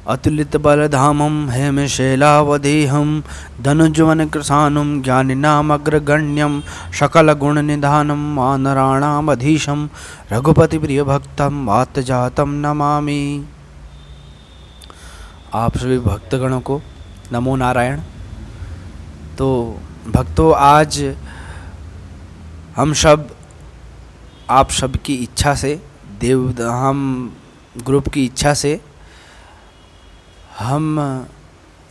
अतुलित बलधामं हेमशैलावदेहं धनुज्वन कृशानं ज्ञानिनामग्रगण्यं सकलगुणनिधानं वानराणामधीशं रघुपतिप्रियभक्तं वातजातं नमामि। आप सभी भक्तगणों को नमो नारायण। तो भक्तों, आज आप सब की इच्छा से, देवधाम ग्रुप की इच्छा से हम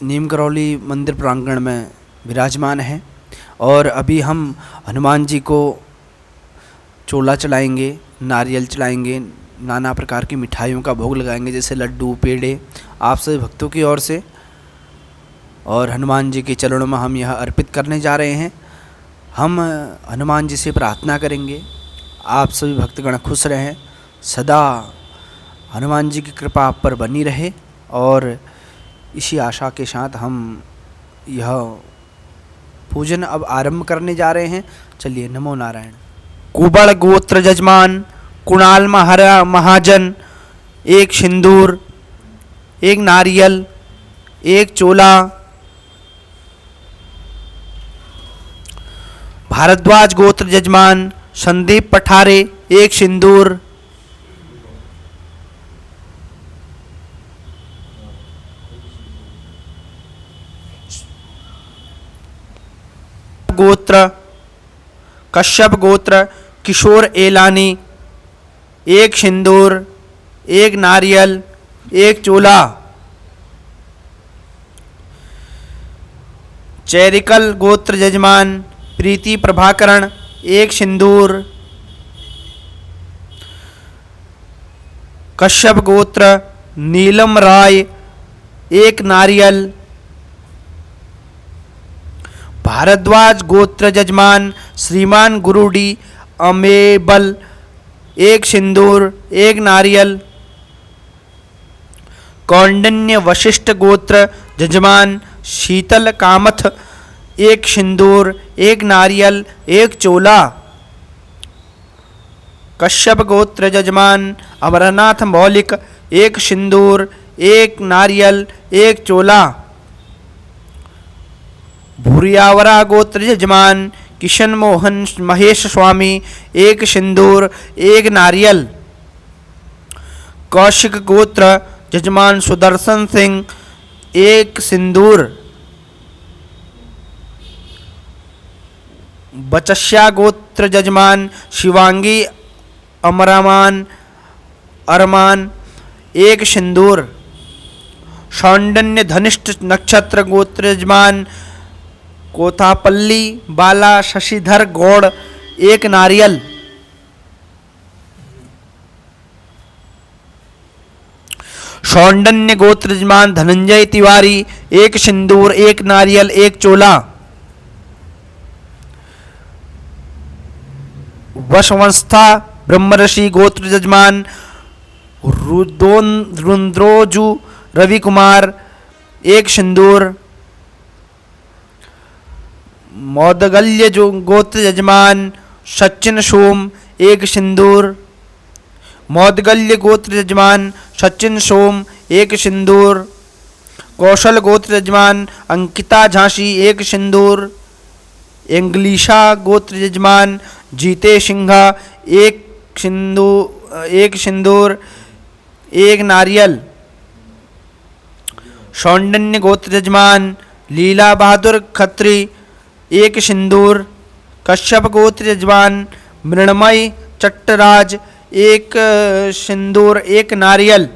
नीम करौली मंदिर प्रांगण में विराजमान हैं और अभी हम हनुमान जी को चोला चलाएंगे, नारियल चलाएंगे, नाना प्रकार की मिठाइयों का भोग लगाएंगे, जैसे लड्डू, पेड़े आप सभी भक्तों की ओर से, और हनुमान जी के चरणों में हम यह अर्पित करने जा रहे हैं। हम हनुमान जी से प्रार्थना करेंगे आप सभी भक्तगण खुश रहें, सदा हनुमान जी की कृपा आप पर बनी रहे, और इसी आशा के साथ हम यह पूजन अब आरंभ करने जा रहे हैं। चलिए, नमो नारायण। कुबड़ गोत्र जजमान कुणाल महाजन, एक सिंदूर, एक नारियल, एक चोला। भारद्वाज गोत्र जजमान संदीप पठारे, एक सिंदूर। गोत्र कश्यप गोत्र किशोर एलानी, एक सिंदूर, एक नारियल, एक चोला। चैरिकल गोत्र जजमान प्रीति प्रभाकरण, एक सिंदूर। कश्यप गोत्र नीलम राय, एक नारियल। भारद्वाज गोत्र जजमान श्रीमान गुरुडी अमेबल, एक सिंदूर, एक नारियल। कौंडिन्य वशिष्ठ गोत्र जजमान शीतल कामथ, एक सिंदूर, एक नारियल, एक चोला। कश्यप गोत्र जजमान अमरनाथ मौलिक, एक सिंदूर, एक नारियल, एक चोला। भूरियावरा गोत्र जजमान किशन मोहन महेश स्वामी, एक सिंदूर, एक नारियल। कौशिक गोत्र जजमान सुदर्शन सिंह, एक सिंदूर। बचस्या गोत्र जजमान शिवांगी अरमान, एक सिंदूर। सौंडन्य धनिष्ठ नक्षत्र गोत्र जजमान कोथापल्ली बाला शशिधर गौड़, एक नारियल। सौंडन्य गोत्र जजमान धनंजय तिवारी, एक सिंदूर, एक नारियल, एक चोला। वशवंस्था ब्रह्मऋषि गोत्र जजमान रुद्रोजु रवि कुमार, एक सिंदूर। मौदगल्य गोत्र जजमान सचिन सोम, एक सिंदूर। मौदगल्य गोत्र जजमान सचिन सोम, एक सिंदूर। कौशल गोत्र जजमान अंकिता झांसी, एक सिंदूर। इंग्लिशा गोत्र जजमान जीते सिंघा, एक सिंदूर, एक नारियल। सौंडन्य गोत्र जजमान लीला बहादुर खत्री, एक सिंदूर। कश्यप गोत्र जजमान मृणमय चट्टराज, एक सिंदूर, एक नारियल।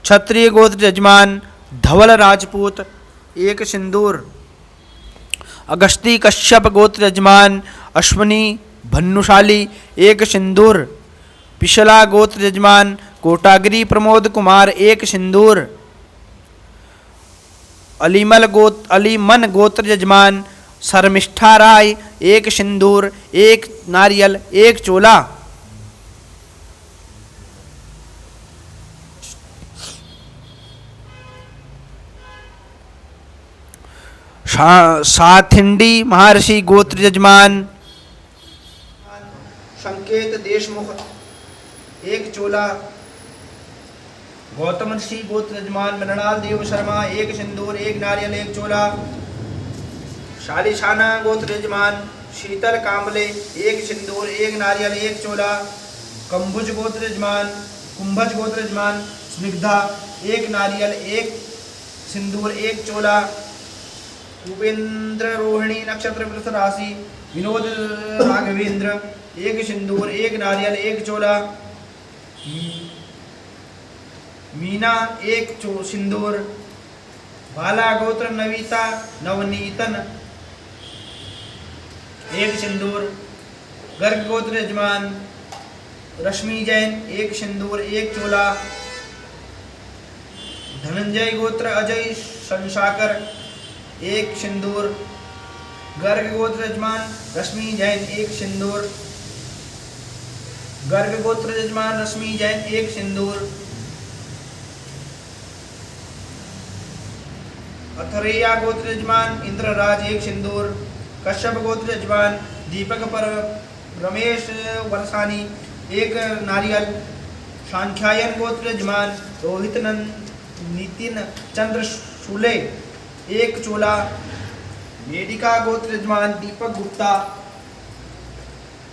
क्षत्रिय गोत्र जजमान धवल राजपूत, एक सिंदूर। अगस्ती कश्यप गोत्र जजमान अश्वनी भन्नुशाली, एक सिंदूर। पिछला गोत्र जजमान कोटागिरी प्रमोद कुमार, एक सिंदूर। अलीमन गोत्र जजमान शर्मिष्ठा राय, एक सिंदूर, एक नारियल, एक चोला। साथिंडी महर्षि गोत्र जजमान संकेत देशमुख, एक चोला। गौतम ऋषि गोत्र यजमान मृणाल देव शर्मा, 1 सिंदूर 1 नारियल 1 चोला। शालिशाना गोत्र यजमान शीतल कांबले, 1 सिंदूर 1 नारियल 1 चोला। कुंभज गोत्र यजमान स्निग्धा, 1 नारियल 1 सिंदूर 1 चोला। उपेंद्र रोहिणी नक्षत्र वृष राशि विनोद राघवेंद्र, 1 सिंदूर 1 नारियल 1 चोला। मीना 1 सिंदूर। बाला गोत्र नविता नवनीतन, 1 सिंदूर। गर्ग गोत्र यजमान रश्मि जैन, 1 सिंदूर 1 चोला। धनंजय गोत्र अजय संसाकर, 1 सिंदूर। गर्ग गोत्र यजमान रश्मि जैन, 1 सिंदूर। गर्ग गोत्र यजमान रश्मि जैन, 1 सिंदूर। अथरेया गोत्र यजमान इंद्रराज, 1 सिंदूर। कश्यप गोत्र यजमान दीपक पर रमेश वर्षानी, 1 नारियल। सांख्यायन गोत्र यजमान रोहित नितिन चंद्र शूले, 1 चोला। मेडिका गोत्र यजमान दीपक गुप्ता,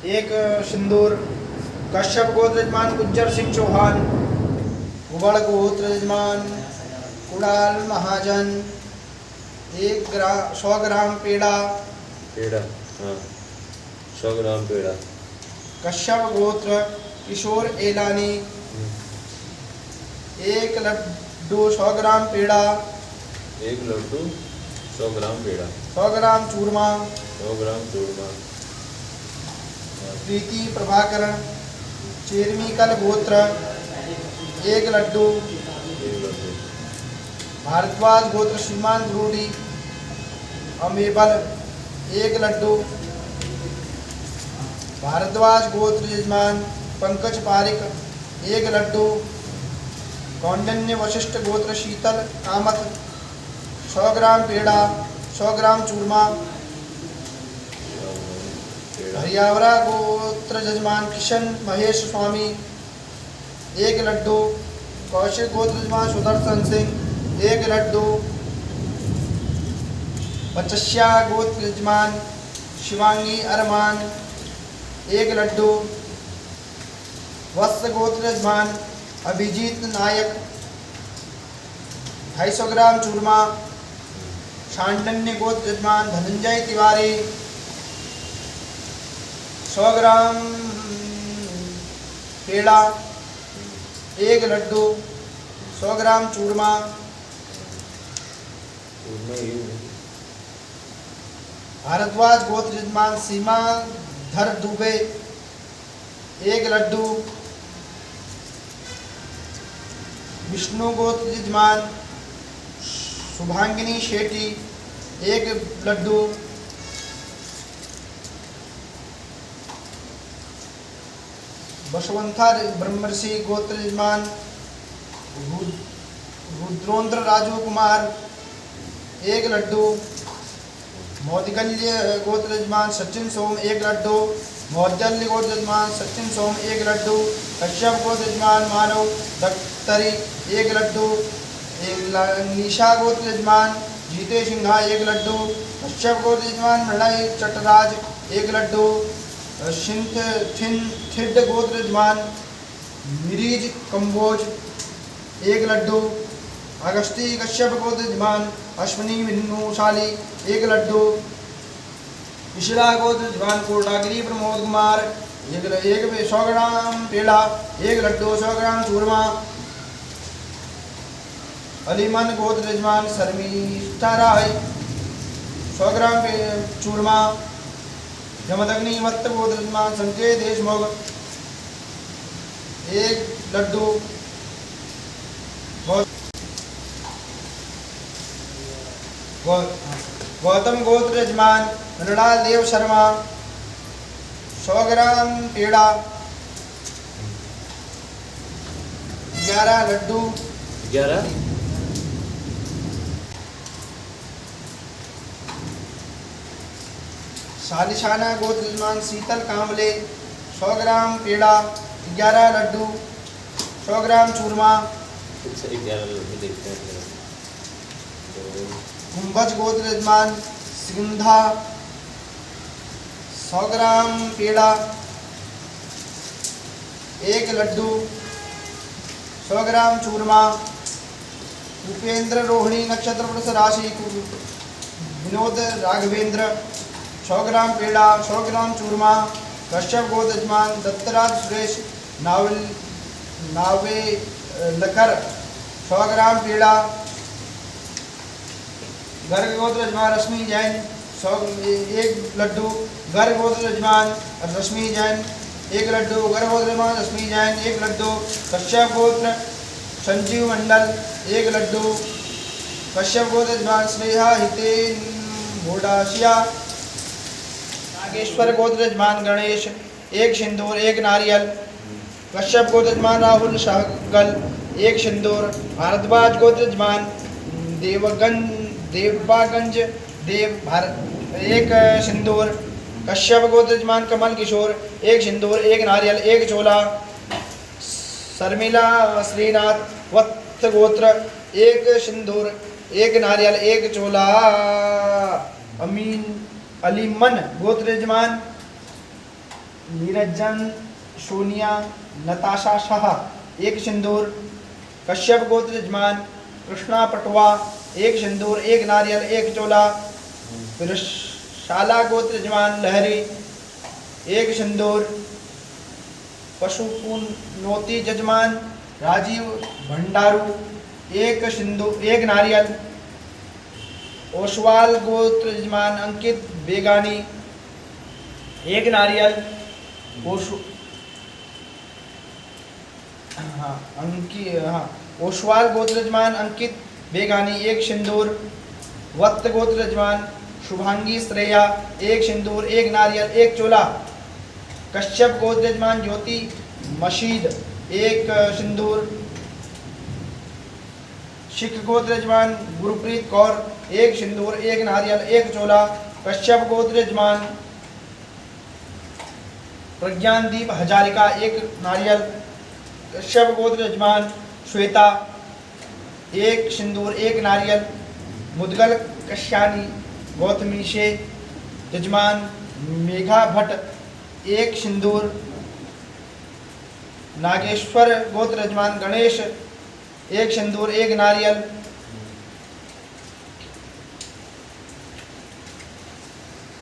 1 सिंदूर। कश्यप गोत्र यजमान गुज्जर सिंह चौहान। उबड़ गोत्र यजमान कुणाल महाजन, 100 ग्राम पेड़ा। हाँ 100 ग्राम पेड़ा। कश्यप गोत्र किशोर एलानी, 1 लड्डू 100 ग्राम पेड़ा। 1 लड्डू 100 ग्राम पेड़ा। 100 ग्राम चूरमा। 100 ग्राम चूरमा। प्रीति प्रभाकरण चेरमीकल गोत्र, 1 लड्डू। 1 लड्डू। भारद्वाज गोत्र श्रीमान द्रोड़ी अमेबल, 1 लड्डू। भारद्वाज गोत्र यजमान पंकज पारिक, 1 लड्डू। कौंडन्य वशिष्ठ गोत्र शीतल कामत, 100 ग्राम पेड़ा। 100 ग्राम चूरमा। हरियावरा गोत्र यजमान किशन महेश स्वामी, 1 लड्डू। कौशिक गोत्र यजमान सुदर्शन सिंह, 1 लड्डू। बचस्या गोत्र यजमान शिवांगी अरमान, 1 लड्डू। वत्स गोत्र यजमान अभिजीत नायक, 250 ग्राम चूरमा। शांडन्य गोत्र यजमान धनंजय तिवारी, 100 ग्राम पेड़ा। 1 लड्डू। 100 ग्राम चूरमा। भारद्वाज गोत्र यजमान सीमा धर दुबे, 1 लड्डू। विष्णु गोत्र यजमान शुभांगिनी शेट्टी, 1 लड्डू। बसवंथा ब्रह्मर्षि गोत्र यजमान रुद्रोंद्र राजू कुमार, 1 लड्डू। मौदगल्य गोत्र यजमान सचिन सोम, 1 लड्डू। मौदगल्य गोत्र यजमान सचिन सोम, 1 लड्डू। कश्यप गोत्र यजमान मानव दत्तरी, 1 लड्डू। निशा गोत्र यजमान जीते सिंघा, 1 लड्डू। कश्यप गोत्र यजमान मृणय चटराज, 1 लड्डू। थिड गोत्र यजमान मिरीज कंबोज, 1 लड्डू। अगस्ती कश्यप गोत्र यजमान अश्विनी विन्नूशाली, 1 लड्डू। मिश्रा गोत्र यजमान कोटागिरी प्रमोद कुमार, 100 ग्राम पेड़ा। 1 लड्डू। 100 ग्राम चूरमा। अलीमन गोत्र यजमान शर्मिष्ठा राय, 100 ग्राम चूरमा। जमदग्नि मत्त गोत्र यजमान संजय देशमुख, 1 लड्डू। गौतम गोत्र यजमान मृणाल देव शर्मा, 100 ग्राम पेड़ा। 11 लड्डू। 11। शालिशाना गोत्र यजमान शीतल कांबले, 100 ग्राम पेड़ा। 11 लड्डू। 100 ग्राम चूरमा। कुछ 11 लड्डू देखते हैं फिर। तो कुंभज गोत्र यजमान सिंधा 100 ग्राम पेड़ा, 1 लड्डू, 100 ग्राम चूरमा। उपेंद्र रोहिणी नक्षत्र वृष राशि विनोद राघवेंद्र 100 ग्राम पेड़ा, 100 ग्राम चूरमा। कश्यप गोत्र यजमान दत्तराज सुरेश नावे लकर 100 ग्राम पेड़ा। गर्ग गोत्र यजमान रश्मि जैन 1 लड्डू। गर्ग गोत्र यजमान रश्मि जैन 1 लड्डू। गर्ग गोत्र यजमान रश्मि जैन 1 लड्डू। कश्यप गोत्र संजीव मंडल 1 लड्डू। कश्यप गोत्र यजमान स्नेहा हितेन घोड़ाशिया। नागेश्वर गोत्र यजमान गणेश 1 सिंदूर 1 नारियल। कश्यप गोत्र यजमान राहुल शाहगल 1 सिंदूर। भारद्वाज गोत्र यजमान देवागंज देव भारत 1 सिंदूर। कश्यप गोत्र यजमान कमल किशोर 1 सिंदूर 1 नारियल 1 चोला। शर्मिला श्रीनाथ वत्स गोत्र 1 सिंदूर 1 नारियल 1 चोला। अमीन अलीमन गोत्र यजमान निरंजन सोनिया नताशा शाह 1 सिंदूर। कश्यप गोत्र यजमान कृष्णा पटवा 1 सिंदूर 1 नारियल 1 चोला। फिर शाला गोत्र यजमान लहरी 1 सिंदूर। पशुपून नोती यजमान राजीव भंडारू 1 सिंदूर 1 नारियल। ओसवाल गोत्र यजमान अंकित बेगानी 1 नारियल। ओसवाल गोत्र यजमान अंकित बेगानी 1 सिंदूर। वत्त गोत्र यजमान शुभांगी श्रेया 1 सिंदूर 1 नारियल 1 चोला। कश्यप गोत्र यजमान ज्योति मशीद 1 सिंदूर। सिख गोत्र यजमान गुरप्रीत कौर 1 सिंदूर 1 नारियल 1 चोला। कश्यप गोत्र यजमान प्रज्ञानदीप हजारिका 1 नारियल। कश्यप गोत्र यजमान श्वेता 1 सिंदूर 1 नारियल। मुदगल कश्यानी गौतमी से यजमान मेघा भट्ट 1 सिंदूर। नागेश्वर गोत्र यजमान गणेश 1 सिंदूर 1 नारियल।